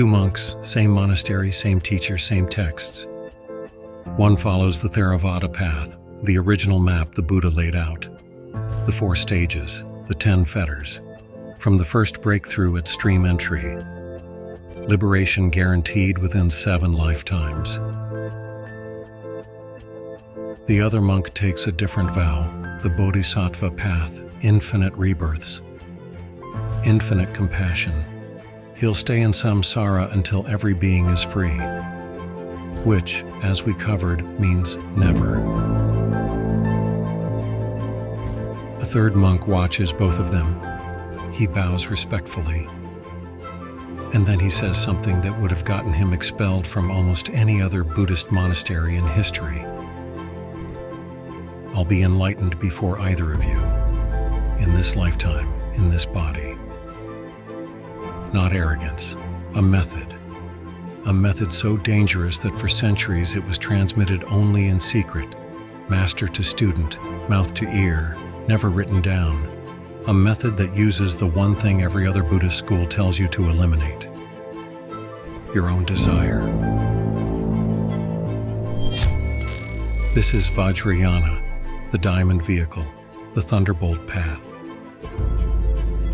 Two monks, same monastery, same teacher, same texts. One follows the Theravada path, the original map the Buddha laid out. The 4 stages, the 10 fetters. From the first breakthrough at stream entry. Liberation guaranteed within 7 lifetimes. The other monk takes a different vow, the Bodhisattva path, infinite rebirths. Infinite compassion. He'll stay in samsara until every being is free, which, as we covered, means never. A third monk watches both of them. He bows respectfully, and then he says something that would have gotten him expelled from almost any other Buddhist monastery in history. I'll be enlightened before either of you, in this lifetime, in this body. Not arrogance, a method. A method so dangerous that for centuries it was transmitted only in secret, master to student, mouth to ear, never written down. A method that uses the one thing every other Buddhist school tells you to eliminate: your own desire. This is Vajrayana, the diamond vehicle, the thunderbolt path.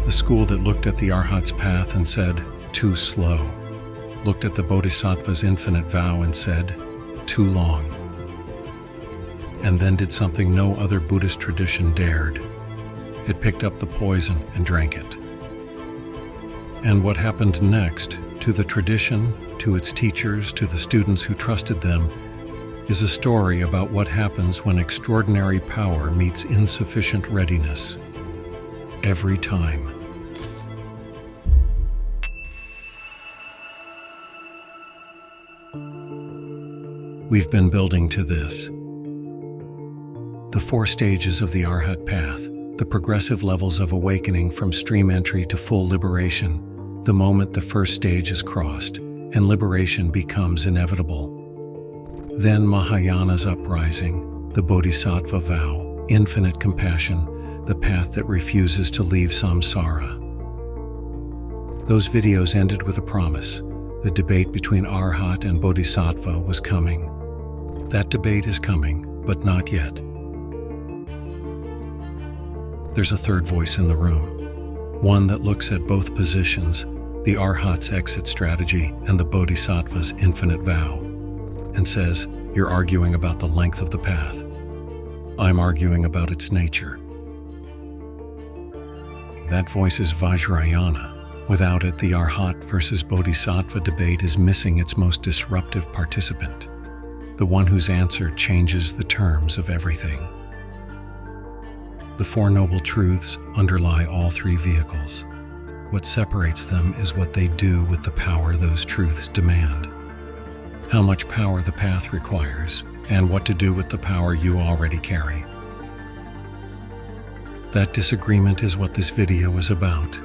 The school that looked at the Arhat's path and said, too slow. Looked at the Bodhisattva's infinite vow and said, too long. And then did something no other Buddhist tradition dared. It picked up the poison and drank it. And what happened next, to the tradition, to its teachers, to the students who trusted them, is a story about what happens when extraordinary power meets insufficient readiness. Every time. We've been building to this. The 4 stages of the Arhat path, the progressive levels of awakening from stream entry to full liberation, the moment the first stage is crossed, and liberation becomes inevitable. Then Mahayana's uprising, the Bodhisattva vow, infinite compassion, the path that refuses to leave samsara. Those videos ended with a promise. The debate between Arhat and Bodhisattva was coming. That debate is coming, but not yet. There's a third voice in the room, one that looks at both positions, the Arhat's exit strategy and the Bodhisattva's infinite vow, and says, you're arguing about the length of the path. I'm arguing about its nature. That voice is Vajrayana. Without it, the Arhat versus Bodhisattva debate is missing its most disruptive participant, the one whose answer changes the terms of everything. The 4 noble truths underlie all 3 vehicles. What separates them is what they do with the power those truths demand. How much power the path requires, and what to do with the power you already carry. That disagreement is what this video is about.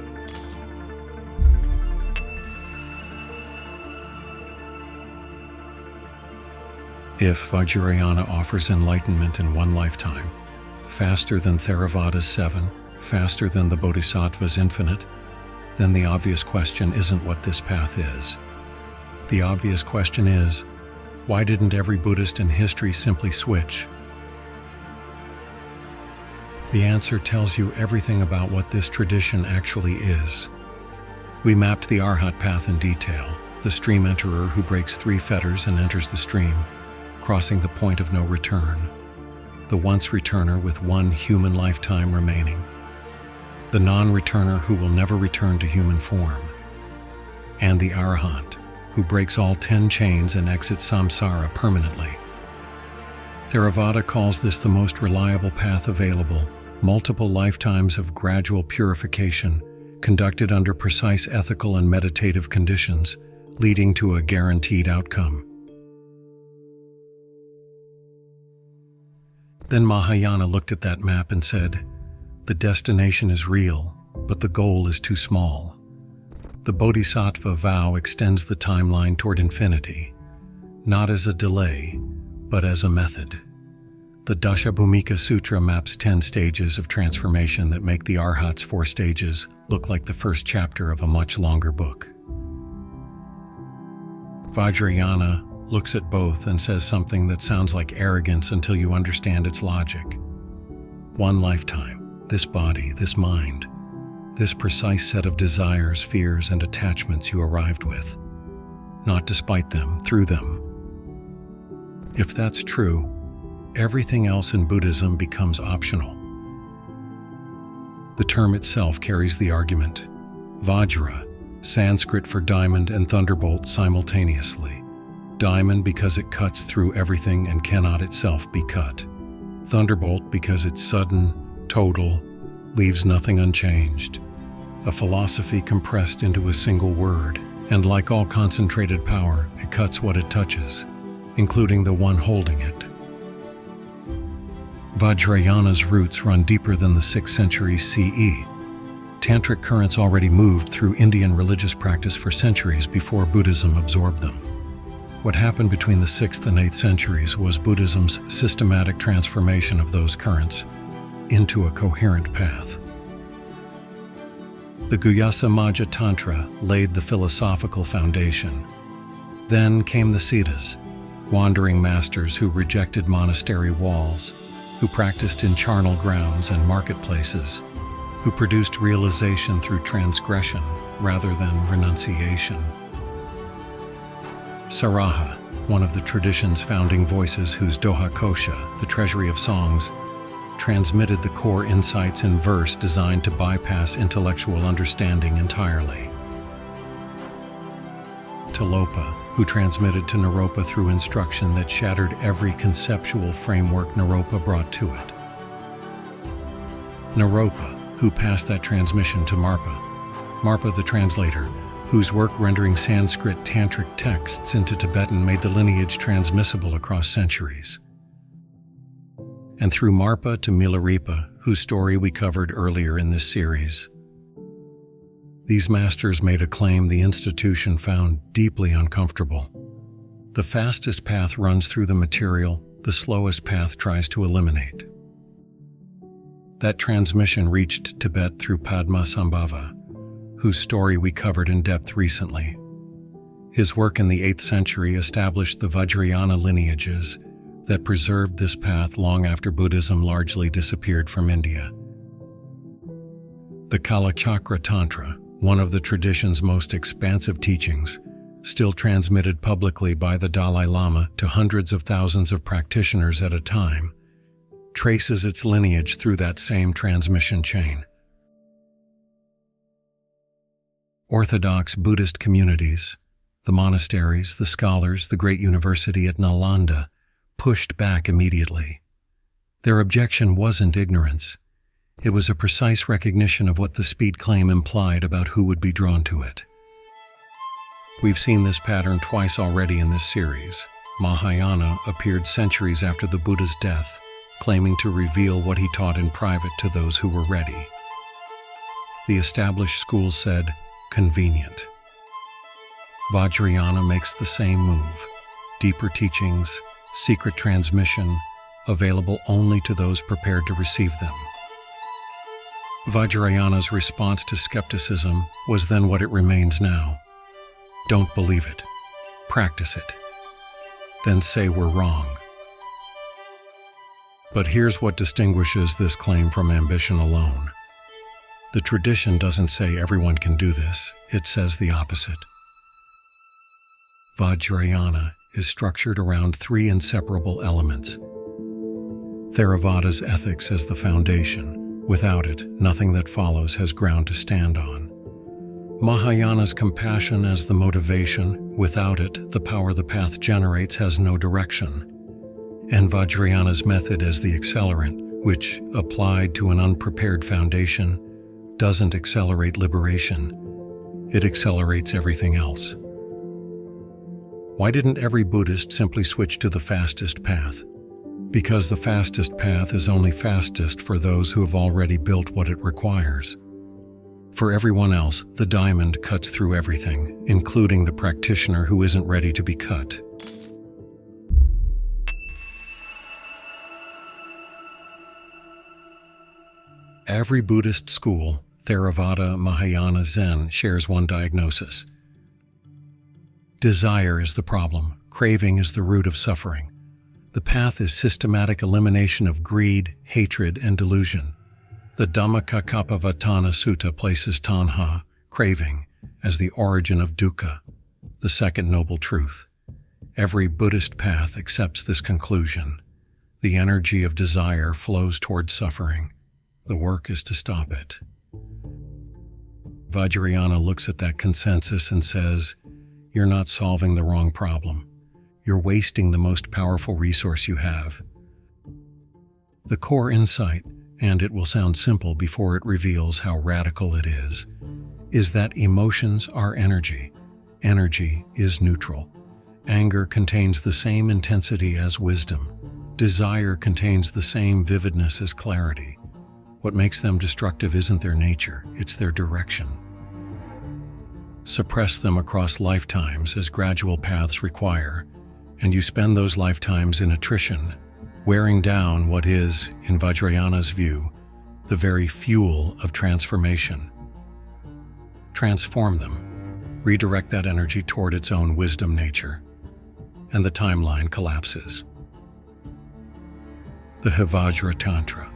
If Vajrayana offers enlightenment in 1 lifetime, faster than Theravada's 7, faster than the Bodhisattva's infinite, then the obvious question isn't what this path is. The obvious question is, why didn't every Buddhist in history simply switch? The answer tells you everything about what this tradition actually is. We mapped the Arhat path in detail, the stream enterer who breaks 3 fetters and enters the stream, crossing the point of no return, the once-returner with 1 human lifetime remaining, the non-returner who will never return to human form, and the Arhat, who breaks all 10 chains and exits samsara permanently. Theravada calls this the most reliable path available, multiple lifetimes of gradual purification, conducted under precise ethical and meditative conditions, leading to a guaranteed outcome. Then Mahayana looked at that map and said, the destination is real, but the goal is too small. The Bodhisattva vow extends the timeline toward infinity, not as a delay, but as a method. The Dashabhumika Sutra maps 10 stages of transformation that make the Arhat's 4 stages look like the first chapter of a much longer book. Vajrayana looks at both and says something that sounds like arrogance until you understand its logic. One lifetime, this body, this mind, this precise set of desires, fears, and attachments you arrived with. Not despite them, through them. If that's true, everything else in Buddhism becomes optional. The term itself carries the argument. Vajra, Sanskrit for diamond and thunderbolt simultaneously. Diamond because it cuts through everything and cannot itself be cut. Thunderbolt because it's sudden, total, leaves nothing unchanged. A philosophy compressed into a single word, and like all concentrated power, it cuts what it touches, including the one holding it. Vajrayana's roots run deeper than the 6th century CE. Tantric currents already moved through Indian religious practice for centuries before Buddhism absorbed them. What happened between the 6th and 8th centuries was Buddhism's systematic transformation of those currents into a coherent path. The Guhyasamaja Tantra laid the philosophical foundation. Then came the siddhas, wandering masters who rejected monastery walls, who practiced in charnel grounds and marketplaces, who produced realization through transgression rather than renunciation. Saraha, one of the tradition's founding voices whose Doha Kosha, the treasury of songs, transmitted the core insights in verse designed to bypass intellectual understanding entirely. Tilopa, who transmitted to Nāropa through instruction that shattered every conceptual framework Nāropa brought to it. Nāropa, who passed that transmission to Marpa. Marpa the translator, whose work rendering Sanskrit Tantric texts into Tibetan made the lineage transmissible across centuries. And through Marpa to Milarepa, whose story we covered earlier in this series. These masters made a claim the institution found deeply uncomfortable. The fastest path runs through the material, the slowest path tries to eliminate. That transmission reached Tibet through Padmasambhava, whose story we covered in depth recently. His work in the 8th century established the Vajrayana lineages that preserved this path long after Buddhism largely disappeared from India. The Kalachakra Tantra, one of the tradition's most expansive teachings, still transmitted publicly by the Dalai Lama to hundreds of thousands of practitioners at a time, traces its lineage through that same transmission chain. Orthodox Buddhist communities, the monasteries, the scholars, the great university at Nalanda, pushed back immediately. Their objection wasn't ignorance. It was a precise recognition of what the speed claim implied about who would be drawn to it. We've seen this pattern twice already in this series. Mahayana appeared centuries after the Buddha's death, claiming to reveal what he taught in private to those who were ready. The established school said, convenient. Vajrayana makes the same move. Deeper teachings, secret transmission, available only to those prepared to receive them. Vajrayana's response to skepticism was then what it remains now. Don't believe it. Practice it. Then say we're wrong. But here's what distinguishes this claim from ambition alone. The tradition doesn't say everyone can do this. It says the opposite. Vajrayana is structured around 3 inseparable elements. Theravada's ethics as the foundation. Without it, nothing that follows has ground to stand on. Mahayana's compassion as the motivation. Without it, the power the path generates has no direction. And Vajrayana's method as the accelerant, which, applied to an unprepared foundation, doesn't accelerate liberation. It accelerates everything else. Why didn't every Buddhist simply switch to the fastest path? Because the fastest path is only fastest for those who have already built what it requires. For everyone else, the diamond cuts through everything, including the practitioner who isn't ready to be cut. Every Buddhist school, Theravada, Mahayana, Zen, shares one diagnosis. Desire is the problem. Craving is the root of suffering. The path is systematic elimination of greed, hatred, and delusion. The Dhammacakkappavattana Sutta places tanha, craving, as the origin of dukkha, the second noble truth. Every Buddhist path accepts this conclusion. The energy of desire flows towards suffering. The work is to stop it. Vajrayana looks at that consensus and says, "You're not solving the wrong problem. You're wasting the most powerful resource you have." The core insight, and it will sound simple before it reveals how radical it is that emotions are energy. Energy is neutral. Anger contains the same intensity as wisdom. Desire contains the same vividness as clarity. What makes them destructive isn't their nature, it's their direction. Suppress them across lifetimes as gradual paths require, and you spend those lifetimes in attrition, wearing down what is, in Vajrayana's view, the very fuel of transformation. Transform them, redirect that energy toward its own wisdom nature, and the timeline collapses. The Vajra Tantra,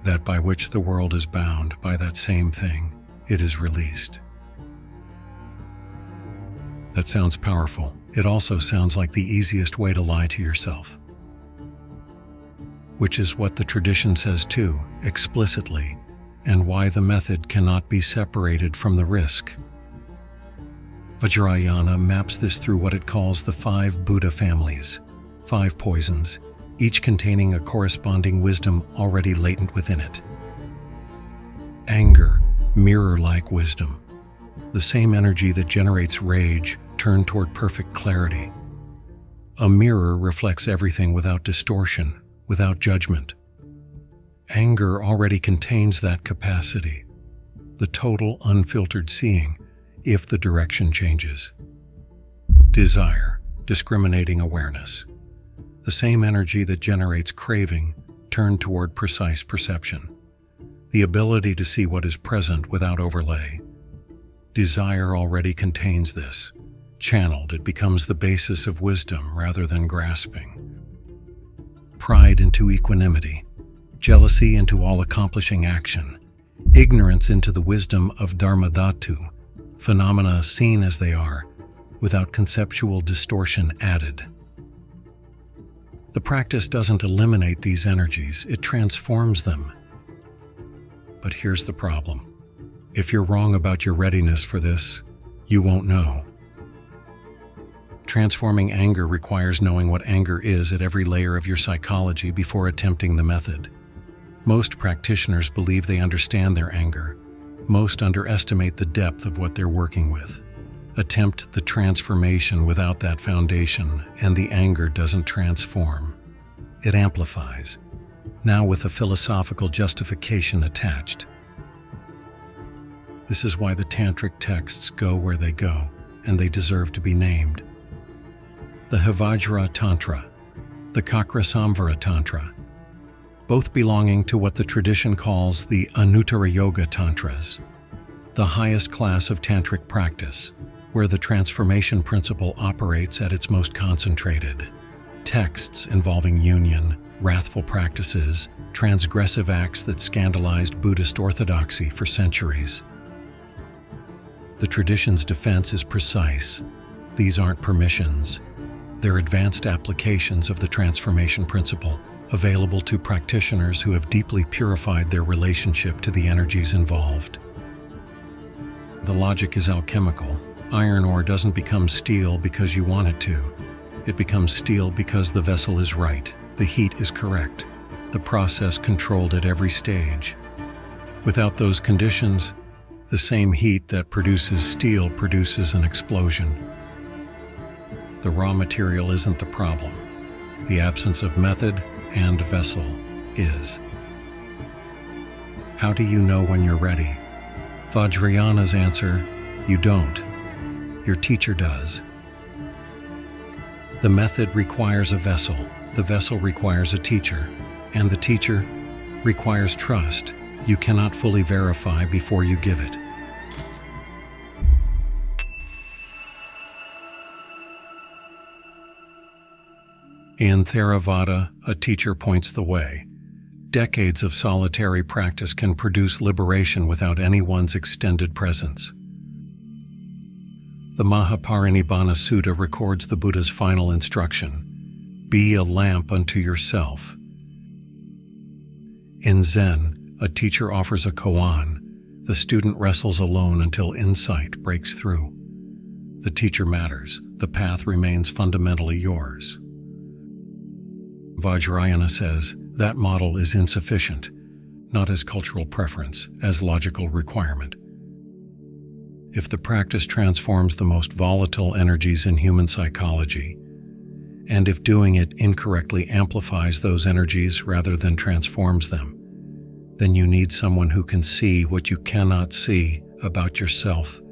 that by which the world is bound by that same thing, it is released. That sounds powerful. It also sounds like the easiest way to lie to yourself. Which is what the tradition says too, explicitly, and why the method cannot be separated from the risk. Vajrayana maps this through what it calls the 5 Buddha families, 5 poisons, each containing a corresponding wisdom already latent within it. Anger, mirror-like wisdom, the same energy that generates rage turned toward perfect clarity. A mirror reflects everything without distortion, without judgment. Anger already contains that capacity, the total unfiltered seeing, if the direction changes. Desire, discriminating awareness, the same energy that generates craving turned toward precise perception, the ability to see what is present without overlay. Desire already contains this. Channeled, it becomes the basis of wisdom rather than grasping. Pride into equanimity, jealousy into all-accomplishing action, ignorance into the wisdom of Dharma dhatu, phenomena seen as they are, without conceptual distortion added. The practice doesn't eliminate these energies, it transforms them. But here's the problem. If you're wrong about your readiness for this, you won't know. Transforming anger requires knowing what anger is at every layer of your psychology before attempting the method. Most practitioners believe they understand their anger. Most underestimate the depth of what they're working with. Attempt the transformation without that foundation, and the anger doesn't transform. It amplifies, now with a philosophical justification attached. This is why the Tantric texts go where they go, and they deserve to be named. The Vajra Tantra, the Kakrasamvara Tantra, both belonging to what the tradition calls the Anuttara Yoga Tantras, the highest class of Tantric practice, where the transformation principle operates at its most concentrated. Texts involving union, wrathful practices, transgressive acts that scandalized Buddhist orthodoxy for centuries. The tradition's defense is precise. These aren't permissions. They're advanced applications of the transformation principle, available to practitioners who have deeply purified their relationship to the energies involved. The logic is alchemical. Iron ore doesn't become steel because you want it to. It becomes steel because the vessel is right, the heat is correct, the process controlled at every stage. Without those conditions, the same heat that produces steel produces an explosion. The raw material isn't the problem. The absence of method and vessel is. How do you know when you're ready? Vajrayana's answer, you don't. Your teacher does. The method requires a vessel, the vessel requires a teacher, and the teacher requires trust you cannot fully verify before you give it. In Theravada, a teacher points the way. Decades of solitary practice can produce liberation without anyone's extended presence. The Mahaparinibbana Sutta records the Buddha's final instruction: be a lamp unto yourself. In Zen, a teacher offers a koan. The student wrestles alone until insight breaks through. The teacher matters. The path remains fundamentally yours. Vajrayana says that model is insufficient, not as cultural preference, as logical requirement. If the practice transforms the most volatile energies in human psychology, and if doing it incorrectly amplifies those energies rather than transforms them, then you need someone who can see what you cannot see about yourself,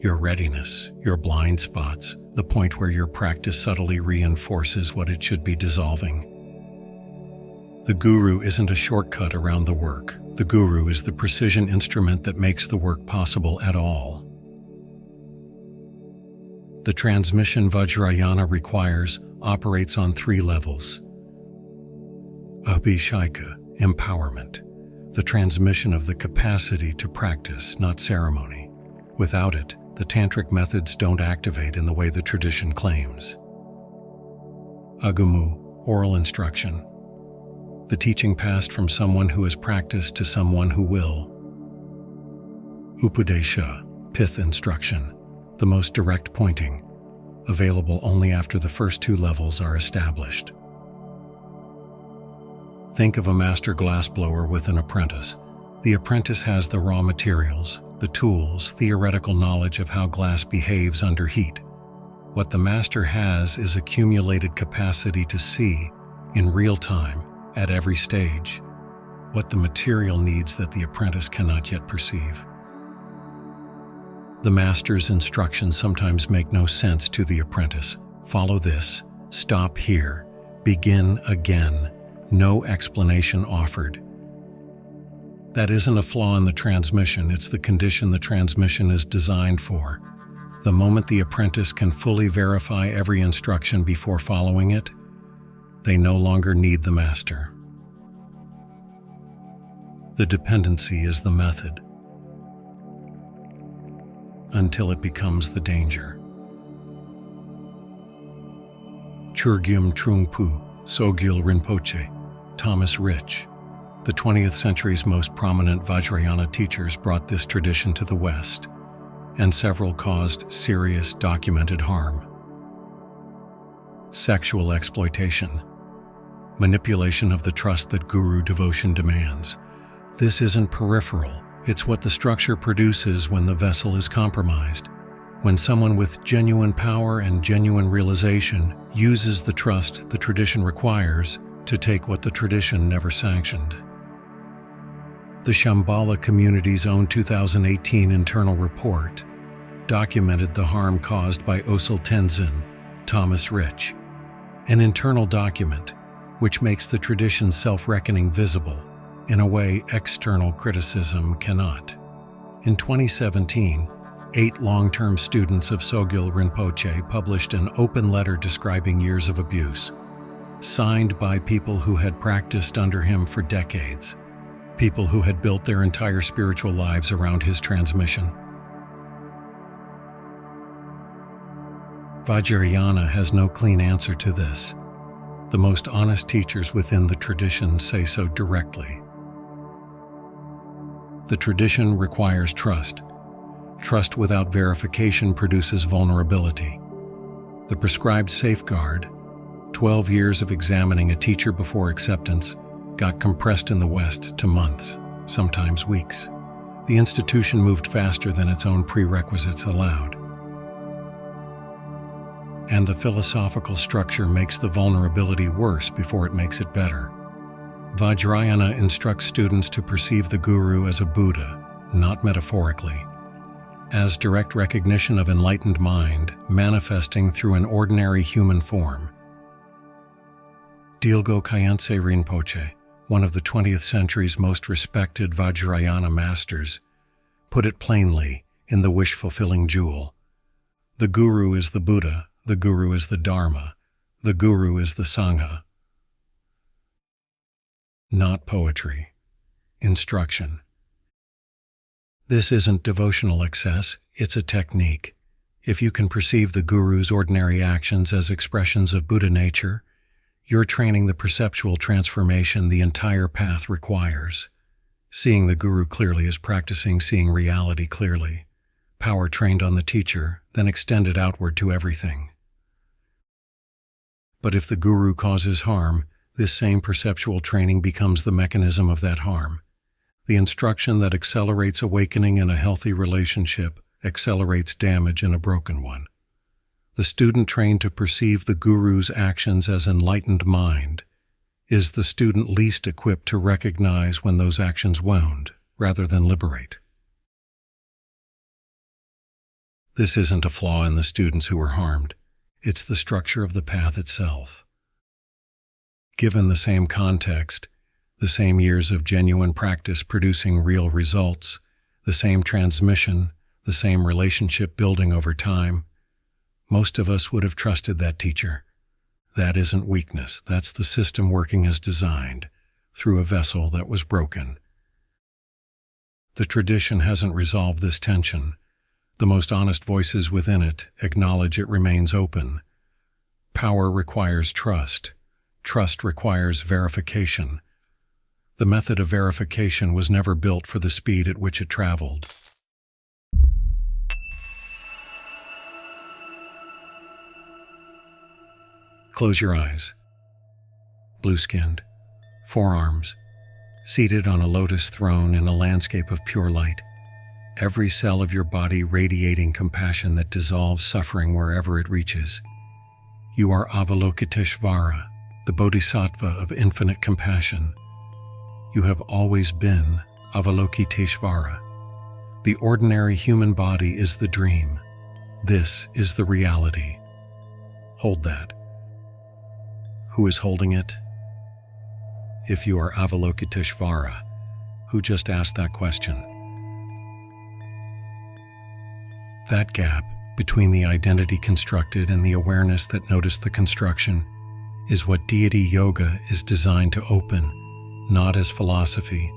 your readiness, your blind spots, the point where your practice subtly reinforces what it should be dissolving. The guru isn't a shortcut around the work. The guru is the precision instrument that makes the work possible at all. The transmission Vajrayana requires operates on 3 levels. Abhisheka, empowerment, the transmission of the capacity to practice, not ceremony. Without it, the tantric methods don't activate in the way the tradition claims. Agamu, oral instruction, the teaching passed from someone who has practiced to someone who will. Upadesha, pith instruction, the most direct pointing, available only after the first 2 levels are established. Think of a master glassblower with an apprentice. The apprentice has the raw materials, the tools, theoretical knowledge of how glass behaves under heat. What the master has is accumulated capacity to see, in real time, at every stage, what the material needs that the apprentice cannot yet perceive. The master's instructions sometimes make no sense to the apprentice. Follow this, stop here, begin again, no explanation offered. That isn't a flaw in the transmission, it's the condition the transmission is designed for. The moment the apprentice can fully verify every instruction before following it, they no longer need the master. The dependency is the method, until it becomes the danger. Churgyum Trungpa, Sogyal Rinpoche, Thomas Rich, the 20th century's most prominent Vajrayana teachers, brought this tradition to the West, and several caused serious documented harm. Sexual exploitation, manipulation of the trust that guru devotion demands. This isn't peripheral, it's what the structure produces when the vessel is compromised, when someone with genuine power and genuine realization uses the trust the tradition requires to take what the tradition never sanctioned. The Shambhala community's own 2018 internal report documented the harm caused by Osul Tenzin, Thomas Rich, an internal document which makes the tradition's self-reckoning visible in a way external criticism cannot. In 2017, 8 long-term students of Sogyal Rinpoche published an open letter describing years of abuse, signed by people who had practiced under him for decades, people who had built their entire spiritual lives around his transmission. Vajrayana has no clean answer to this. The most honest teachers within the tradition say so directly. The tradition requires trust. Trust without verification produces vulnerability. The prescribed safeguard, 12 years of examining a teacher before acceptance, got compressed in the West to months, sometimes weeks. The institution moved faster than its own prerequisites allowed. And the philosophical structure makes the vulnerability worse before it makes it better. Vajrayana instructs students to perceive the guru as a Buddha, not metaphorically, as direct recognition of enlightened mind manifesting through an ordinary human form. Dilgo Khyentse Rinpoche, one of the 20th century's most respected Vajrayana masters, put it plainly in the wish-fulfilling jewel. The guru is the Buddha, the guru is the Dharma, The guru is the Sangha. Not poetry. Instruction. This isn't devotional excess, it's a technique. If you can perceive the guru's ordinary actions as expressions of Buddha nature, you're training the perceptual transformation the entire path requires. Seeing the guru clearly is practicing seeing reality clearly. Power trained on the teacher, then extended outward to everything. But if the guru causes harm, this same perceptual training becomes the mechanism of that harm. The instruction that accelerates awakening in a healthy relationship accelerates damage in a broken one. The student trained to perceive the guru's actions as enlightened mind is the student least equipped to recognize when those actions wound, rather than liberate. This isn't a flaw in the students who were harmed. It's the structure of the path itself. Given the same context, the same years of genuine practice producing real results, the same transmission, the same relationship building over time, most of us would have trusted that teacher. That isn't weakness, that's the system working as designed, through a vessel that was broken. The tradition hasn't resolved this tension. The most honest voices within it acknowledge it remains open. Power requires trust. Trust requires verification. The method of verification was never built for the speed at which it traveled. Close your eyes. Blue-skinned, forearms, seated on a lotus throne in a landscape of pure light. Every cell of your body radiating compassion that dissolves suffering wherever it reaches. You are Avalokiteshvara, the Bodhisattva of infinite compassion. You have always been Avalokiteshvara. The ordinary human body is the dream. This is the reality. Hold that. Who is holding it? If you are Avalokiteshvara, who just asked that question? That gap between the identity constructed and the awareness that noticed the construction is what deity yoga is designed to open, not as philosophy,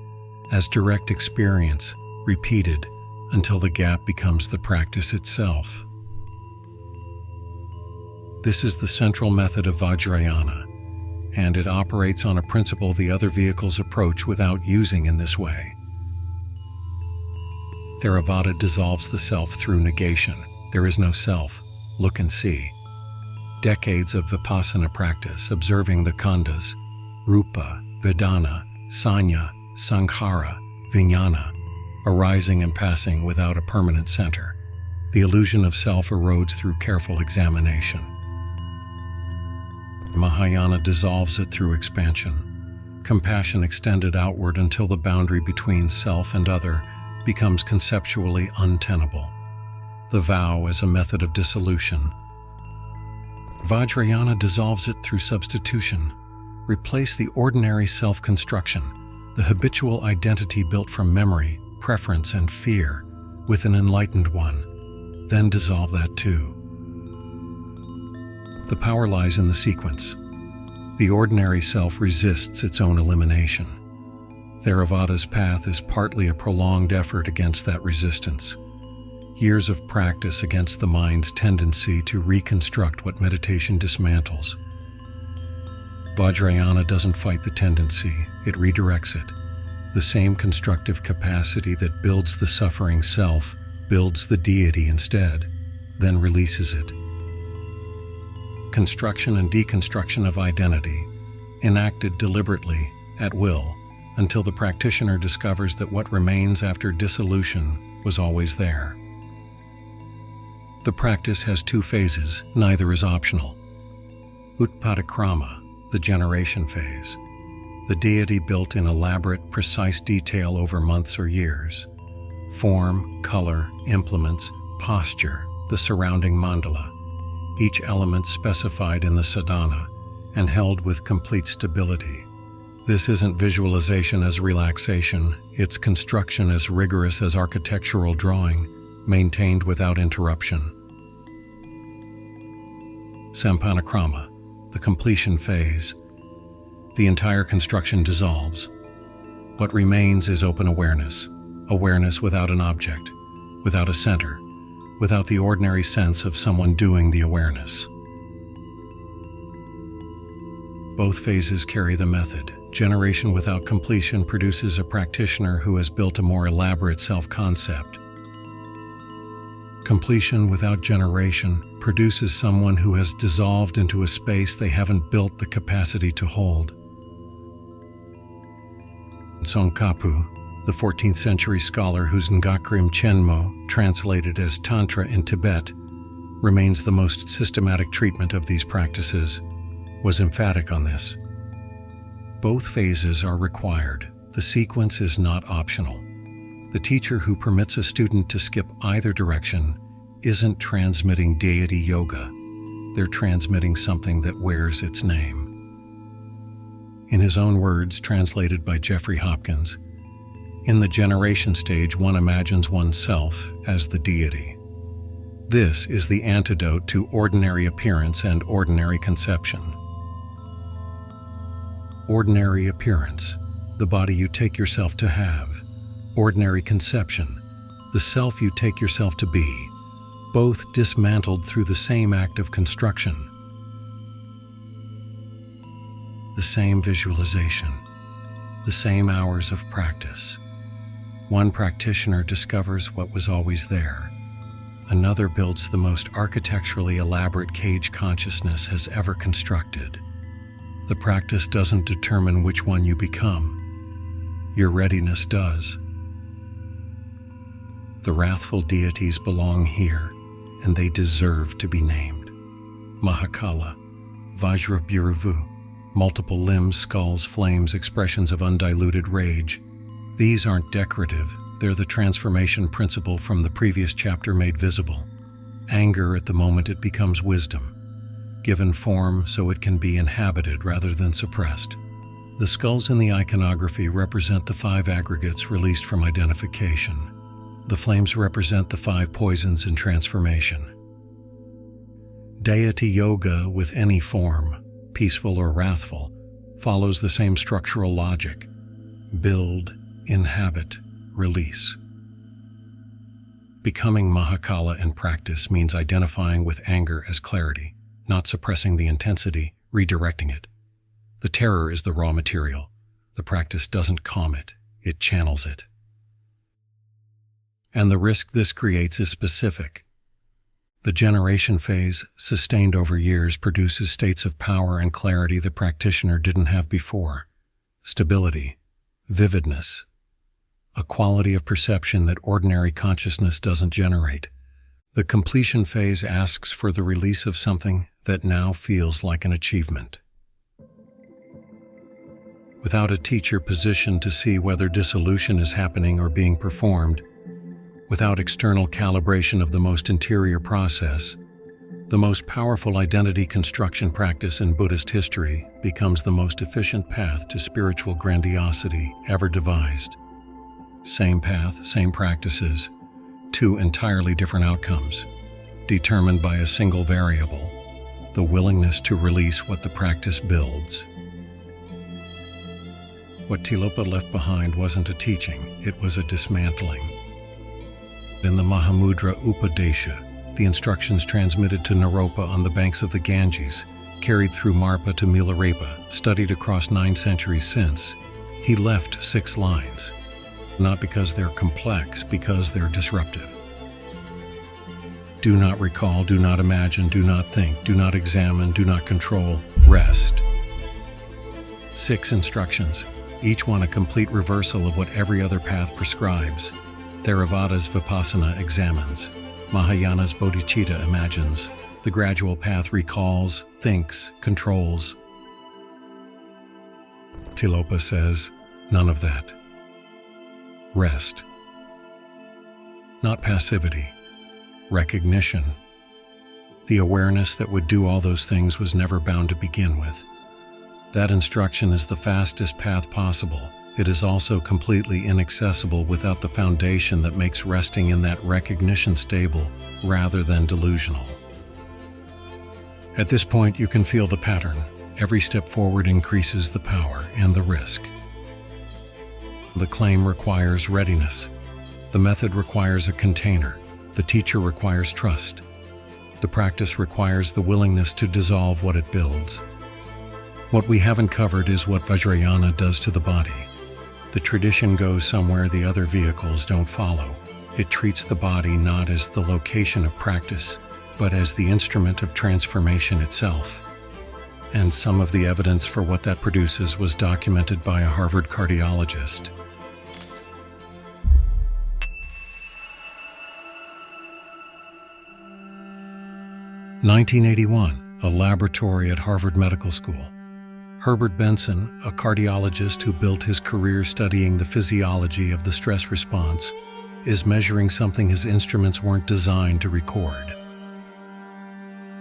as direct experience, repeated until the gap becomes the practice itself. This is the central method of Vajrayana, and it operates on a principle the other vehicles approach without using in this way. Theravada dissolves the self through negation. There is no self. Look and see. Decades of vipassana practice, observing the khandhas, rupa, vedana, sanya, sankhara, vijnana, arising and passing without a permanent center. The illusion of self erodes through careful examination. Mahayana dissolves it through expansion. Compassion extended outward until the boundary between self and other becomes conceptually untenable. The vow as a method of dissolution. Vajrayana dissolves it through substitution. Replace the ordinary self-construction, the habitual identity built from memory, preference, and fear, with an enlightened one. Then dissolve that too. The power lies in the sequence. The ordinary self resists its own elimination. Theravada's path is partly a prolonged effort against that resistance. Years of practice against the mind's tendency to reconstruct what meditation dismantles. Vajrayana doesn't fight the tendency, it redirects it. The same constructive capacity that builds the suffering self builds the deity instead, then releases it. Construction and deconstruction of identity, enacted deliberately, at will, until the practitioner discovers that what remains after dissolution was always there. The practice has two phases, neither is optional. Utpadakrama, the generation phase. The deity built in elaborate, precise detail over months or years. Form, color, implements, posture, the surrounding mandala. Each element specified in the sadhana and held with complete stability. This isn't visualization as relaxation, it's construction as rigorous as architectural drawing, maintained without interruption. Sampanakrama, the completion phase. The entire construction dissolves. What remains is open awareness, awareness without an object, without a center, without the ordinary sense of someone doing the awareness. Both phases carry the method. Generation without completion produces a practitioner who has built a more elaborate self-concept. Completion without generation produces someone who has dissolved into a space they haven't built the capacity to hold. Tsongkhapa, the 14th century scholar whose Ngakrim Chenmo, translated as Tantra in Tibet, remains the most systematic treatment of these practices, was emphatic on this. Both phases are required. The sequence is not optional. The teacher who permits a student to skip either direction isn't transmitting deity yoga. They're transmitting something that wears its name. In his own words, translated by Jeffrey Hopkins, in the generation stage, one imagines oneself as the deity. This is the antidote to ordinary appearance and ordinary conception. Ordinary appearance, the body you take yourself to have. Ordinary conception, the self you take yourself to be, both dismantled through the same act of construction. The same visualization, the same hours of practice. One practitioner discovers what was always there. Another builds the most architecturally elaborate cage consciousness has ever constructed. The practice doesn't determine which one you become. Your readiness does. The wrathful deities belong here, and they deserve to be named. Mahakala, Vajrayāna, multiple limbs, skulls, flames, expressions of undiluted rage. These aren't decorative, they're the transformation principle from the previous chapter made visible. Anger at the moment it becomes wisdom, given form so it can be inhabited rather than suppressed. The skulls in the iconography represent the 5 aggregates released from identification. The flames represent the 5 poisons in transformation. Deity yoga with any form, peaceful or wrathful, follows the same structural logic. Build, inhabit, release. Becoming Mahakala in practice means identifying with anger as clarity, not suppressing the intensity, redirecting it. The terror is the raw material. The practice doesn't calm it, it channels it. And the risk this creates is specific. The generation phase, sustained over years, produces states of power and clarity the practitioner didn't have before. Stability, vividness, a quality of perception that ordinary consciousness doesn't generate. The completion phase asks for the release of something that now feels like an achievement. Without a teacher positioned to see whether dissolution is happening or being performed, without external calibration of the most interior process, the most powerful identity construction practice in Buddhist history becomes the most efficient path to spiritual grandiosity ever devised. Same path, same practices, 2 entirely different outcomes, determined by a single variable, the willingness to release what the practice builds. What Tilopa left behind wasn't a teaching, it was a dismantling. In the Mahamudra Upadesha, the instructions transmitted to Nāropa on the banks of the Ganges, carried through Marpa to Milarepa, studied across 9 centuries since, he left 6 lines. Not because they're complex, because they're disruptive. Do not recall, do not imagine, do not think, do not examine, do not control, rest. 6 instructions, each one a complete reversal of what every other path prescribes. Theravada's Vipassana examines. Mahayana's bodhicitta imagines. The gradual path recalls, thinks, controls. Tilopa says, none of that. Rest. Not passivity. Recognition. The awareness that would do all those things was never bound to begin with. That instruction is the fastest path possible. It is also completely inaccessible without the foundation that makes resting in that recognition stable rather than delusional. At this point, you can feel the pattern. Every step forward increases the power and the risk. The claim requires readiness. The method requires a container. The teacher requires trust. The practice requires the willingness to dissolve what it builds. What we haven't covered is what Vajrayana does to the body. The tradition goes somewhere the other vehicles don't follow. It treats the body not as the location of practice, but as the instrument of transformation itself. And some of the evidence for what that produces was documented by a Harvard cardiologist. (1981), a laboratory at Harvard Medical School. Herbert Benson, a cardiologist who built his career studying the physiology of the stress response, is measuring something his instruments weren't designed to record.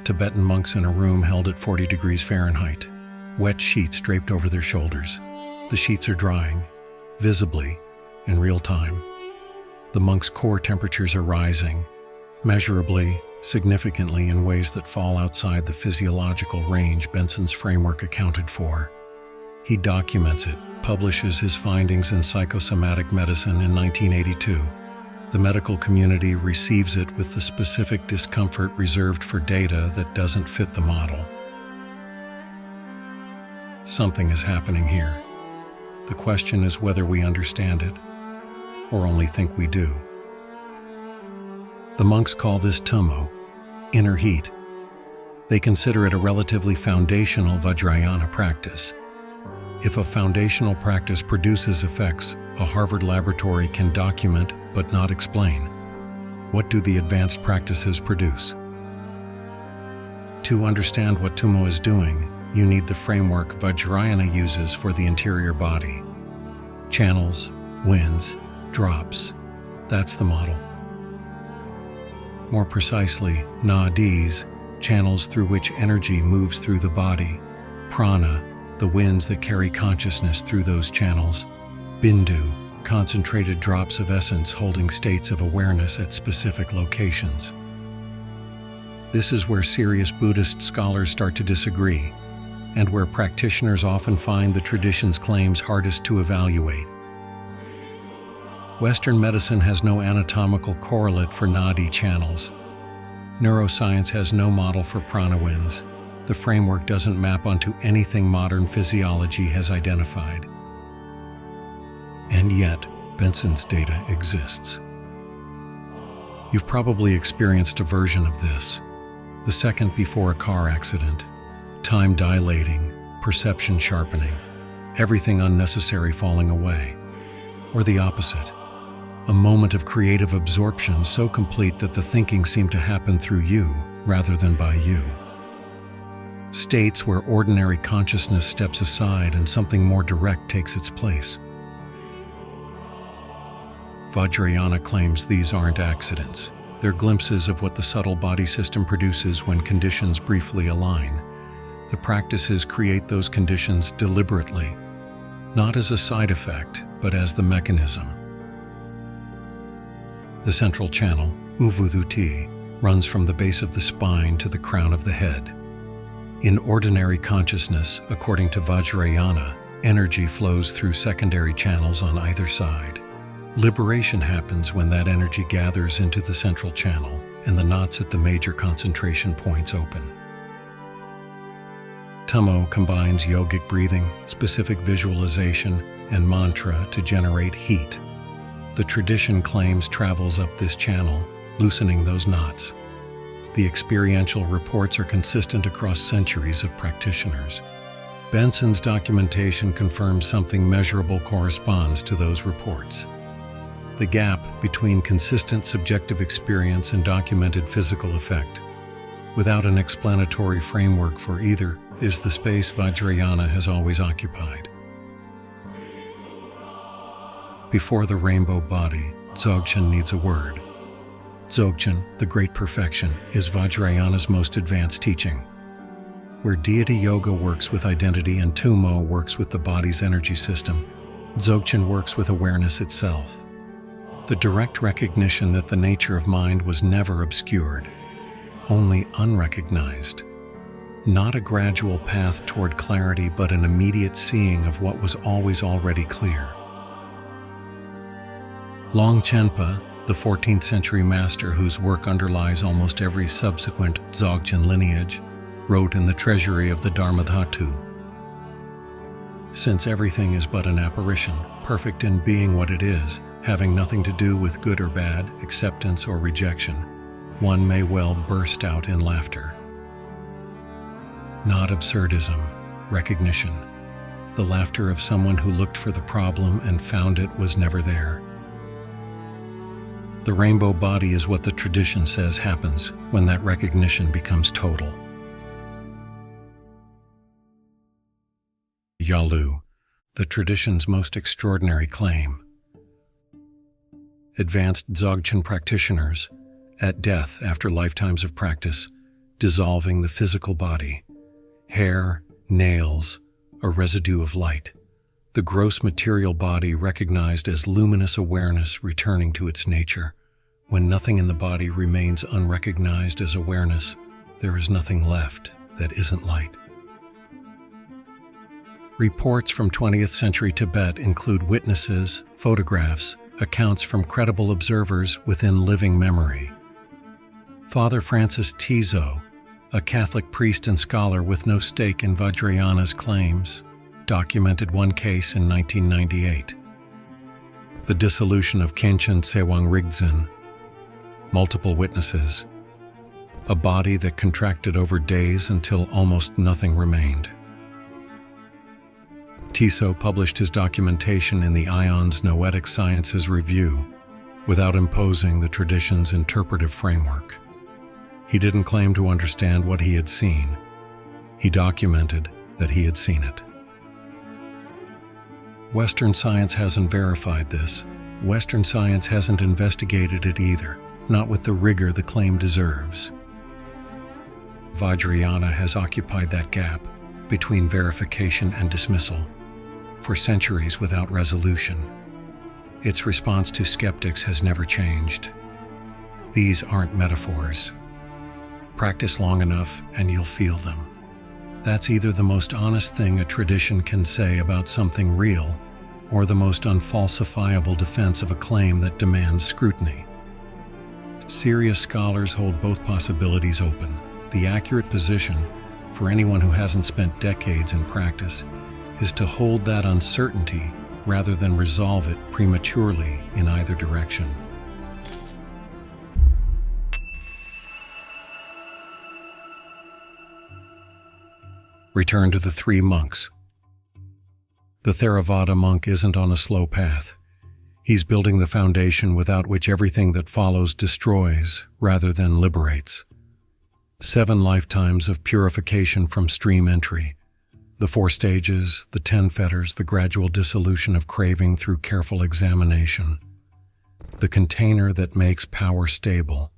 Tibetan monks in a room held at 40 degrees Fahrenheit, wet sheets draped over their shoulders. The sheets are drying, visibly, in real time. The monks' core temperatures are rising, measurably, significantly in ways that fall outside the physiological range Benson's framework accounted for. He documents it, publishes his findings in Psychosomatic Medicine in 1982. The medical community receives it with the specific discomfort reserved for data that doesn't fit the model. Something is happening here. The question is whether we understand it, or only think we do. The monks call this Tummo, inner heat. They consider it a relatively foundational Vajrayana practice. If a foundational practice produces effects a Harvard laboratory can document but not explain, what do the advanced practices produce? To understand what Tummo is doing, you need the framework Vajrayana uses for the interior body. Channels, winds, drops. That's the model. More precisely, nadis, channels through which energy moves through the body. Prana, the winds that carry consciousness through those channels. Bindu, concentrated drops of essence holding states of awareness at specific locations. This is where serious Buddhist scholars start to disagree, and where practitioners often find the tradition's claims hardest to evaluate. Western medicine has no anatomical correlate for nadi channels. Neuroscience has no model for prana winds. The framework doesn't map onto anything modern physiology has identified. And yet, Benson's data exists. You've probably experienced a version of this. The second before a car accident. Time dilating, perception sharpening, everything unnecessary falling away. Or the opposite. A moment of creative absorption so complete that the thinking seemed to happen through you rather than by you. States where ordinary consciousness steps aside and something more direct takes its place. Vajrayana claims these aren't accidents. They're glimpses of what the subtle body system produces when conditions briefly align. The practices create those conditions deliberately, not as a side effect, but as the mechanism. The central channel, Uvudhuti, runs from the base of the spine to the crown of the head. In ordinary consciousness, according to Vajrayana, energy flows through secondary channels on either side. Liberation happens when that energy gathers into the central channel and the knots at the major concentration points open. Tummo combines yogic breathing, specific visualization, and mantra to generate heat. The tradition claims travels up this channel, loosening those knots. The experiential reports are consistent across centuries of practitioners. Benson's documentation confirms something measurable corresponds to those reports. The gap between consistent subjective experience and documented physical effect, without an explanatory framework for either, is the space Vajrayana has always occupied. Before the rainbow body, Dzogchen needs a word. Dzogchen, the great perfection, is Vajrayana's most advanced teaching. Where deity yoga works with identity and Tummo works with the body's energy system, Dzogchen works with awareness itself. The direct recognition that the nature of mind was never obscured, only unrecognized. not a gradual path toward clarity, but an immediate seeing of what was always already clear. Longchenpa, the 14th century master whose work underlies almost every subsequent Dzogchen lineage, wrote in the treasury of the Dharma Dhatu, "Since everything is but an apparition, perfect in being what it is, having nothing to do with good or bad, acceptance or rejection, one may well burst out in laughter." Not absurdism, recognition. The laughter of someone who looked for the problem and found it was never there. The rainbow body is what the tradition says happens when that recognition becomes total. Yalu, the tradition's most extraordinary claim. Advanced Dzogchen practitioners, at death after lifetimes of practice, dissolving the physical body, hair, nails, a residue of light, the gross material body recognized as luminous awareness returning to its nature. When nothing in the body remains unrecognized as awareness, there is nothing left that isn't light. Reports from 20th century Tibet include witnesses, photographs, accounts from credible observers within living memory. Father Francis Tizo, a Catholic priest and scholar with no stake in Vajrayana's claims, documented one case in 1998. The dissolution of Khenchen Sewang Rigdzin. Multiple witnesses. A body that contracted over days until almost nothing remained. Tiso published his documentation in the Ion's Noetic Sciences Review without imposing the tradition's interpretive framework. He didn't claim to understand what he had seen. He documented that he had seen it. Western science hasn't verified this. Western science hasn't investigated it either, not with the rigor the claim deserves. Vajrayana has occupied that gap between verification and dismissal for centuries without resolution. Its response to skeptics has never changed. These aren't metaphors. Practice long enough and you'll feel them. That's either the most honest thing a tradition can say about something real, or the most unfalsifiable defense of a claim that demands scrutiny. Serious scholars hold both possibilities open. The accurate position, for anyone who hasn't spent decades in practice, is to hold that uncertainty rather than resolve it prematurely in either direction. Return to the three monks. The Theravada monk isn't on a slow path. He's building the foundation without which everything that follows destroys rather than liberates. 7 lifetimes of purification from stream entry. The 4 stages, the 10 fetters, the gradual dissolution of craving through careful examination. The container that makes power stable.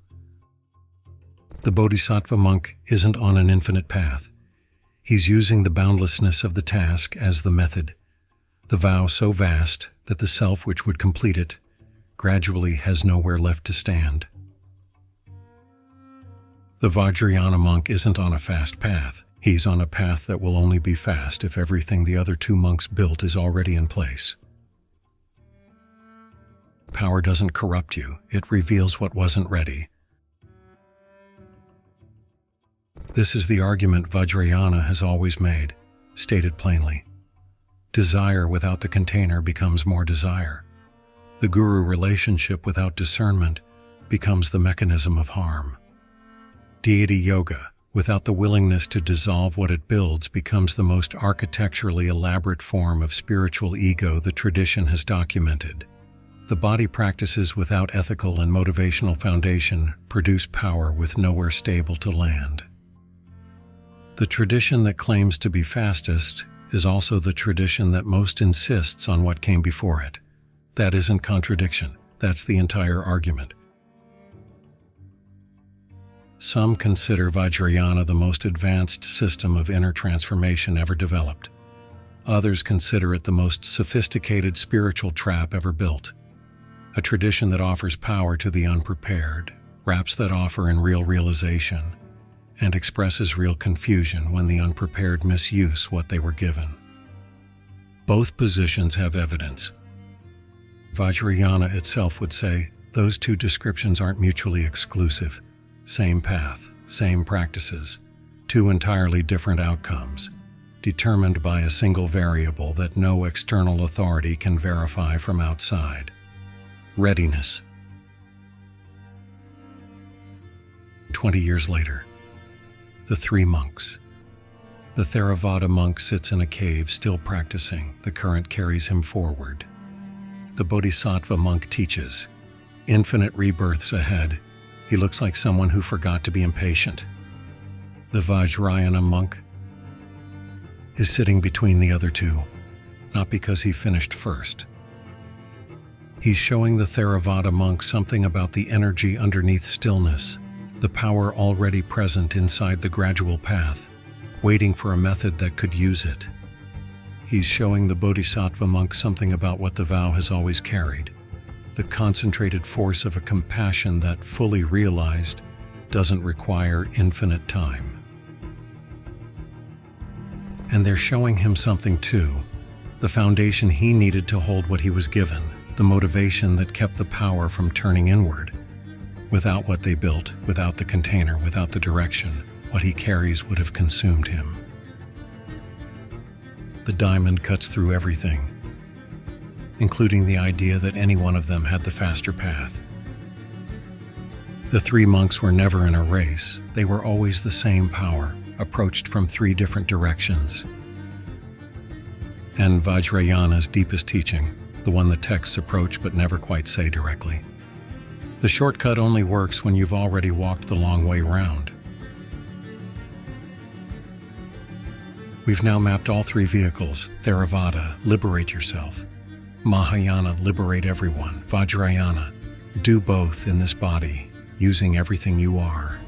The Bodhisattva monk isn't on an infinite path. He's using the boundlessness of the task as the method, the vow so vast that the self which would complete it gradually has nowhere left to stand. The Vajrayana monk isn't on a fast path. He's on a path that will only be fast if everything the other 2 monks built is already in place. Power doesn't corrupt you, it reveals what wasn't ready. This is the argument Vajrayana has always made, stated plainly. Desire without the container becomes more desire. The guru relationship without discernment becomes the mechanism of harm. Deity yoga, without the willingness to dissolve what it builds, becomes the most architecturally elaborate form of spiritual ego the tradition has documented. The body practices without ethical and motivational foundation produce power with nowhere stable to land. The tradition that claims to be fastest is also the tradition that most insists on what came before it. That isn't contradiction. That's the entire argument. Some consider Vajrayana the most advanced system of inner transformation ever developed. Others consider it the most sophisticated spiritual trap ever built. A tradition that offers power to the unprepared, wraps that offer in real realization, and expresses real confusion when the unprepared misuse what they were given. Both positions have evidence. Vajrayana itself would say, those two descriptions aren't mutually exclusive. Same path, same practices, two entirely different outcomes, determined by a single variable that no external authority can verify from outside. Readiness. 20 years later, the three monks. The Theravada monk sits in a cave still practicing. The current carries him forward. The Bodhisattva monk teaches. Infinite rebirths ahead. He looks like someone who forgot to be impatient. The Vajrayana monk is sitting between the other two, not because he finished first. He's showing the Theravada monk something about the energy underneath stillness, the power already present inside the gradual path, waiting for a method that could use it. He's showing the Bodhisattva monk something about what the vow has always carried, the concentrated force of a compassion that, fully realized, doesn't require infinite time. And they're showing him something too, the foundation he needed to hold what he was given, the motivation that kept the power from turning inward. Without what they built, without the container, without the direction, what he carries would have consumed him. The diamond cuts through everything, including the idea that any one of them had the faster path. The three monks were never in a race. They were always the same power, approached from three different directions. And Vajrayana's deepest teaching, the one the texts approach but never quite say directly. The shortcut only works when you've already walked the long way round. We've now mapped all three vehicles. Theravada, liberate yourself. Mahayana, liberate everyone. Vajrayana, do both in this body, using everything you are.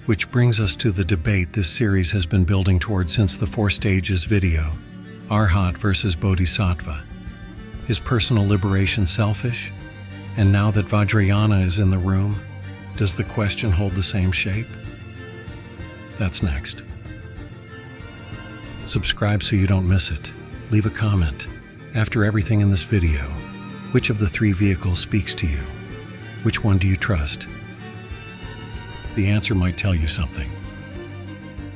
Which brings us to the debate this series has been building toward since the 4 stages video. Arhat versus Bodhisattva. Is personal liberation selfish? And now that Vajrayana is in the room, does the question hold the same shape? That's next. Subscribe so you don't miss it. Leave a comment. After everything in this video, which of the 3 vehicles speaks to you? Which one do you trust? The answer might tell you something.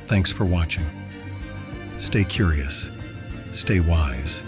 Thanks for watching. Stay curious. Stay wise.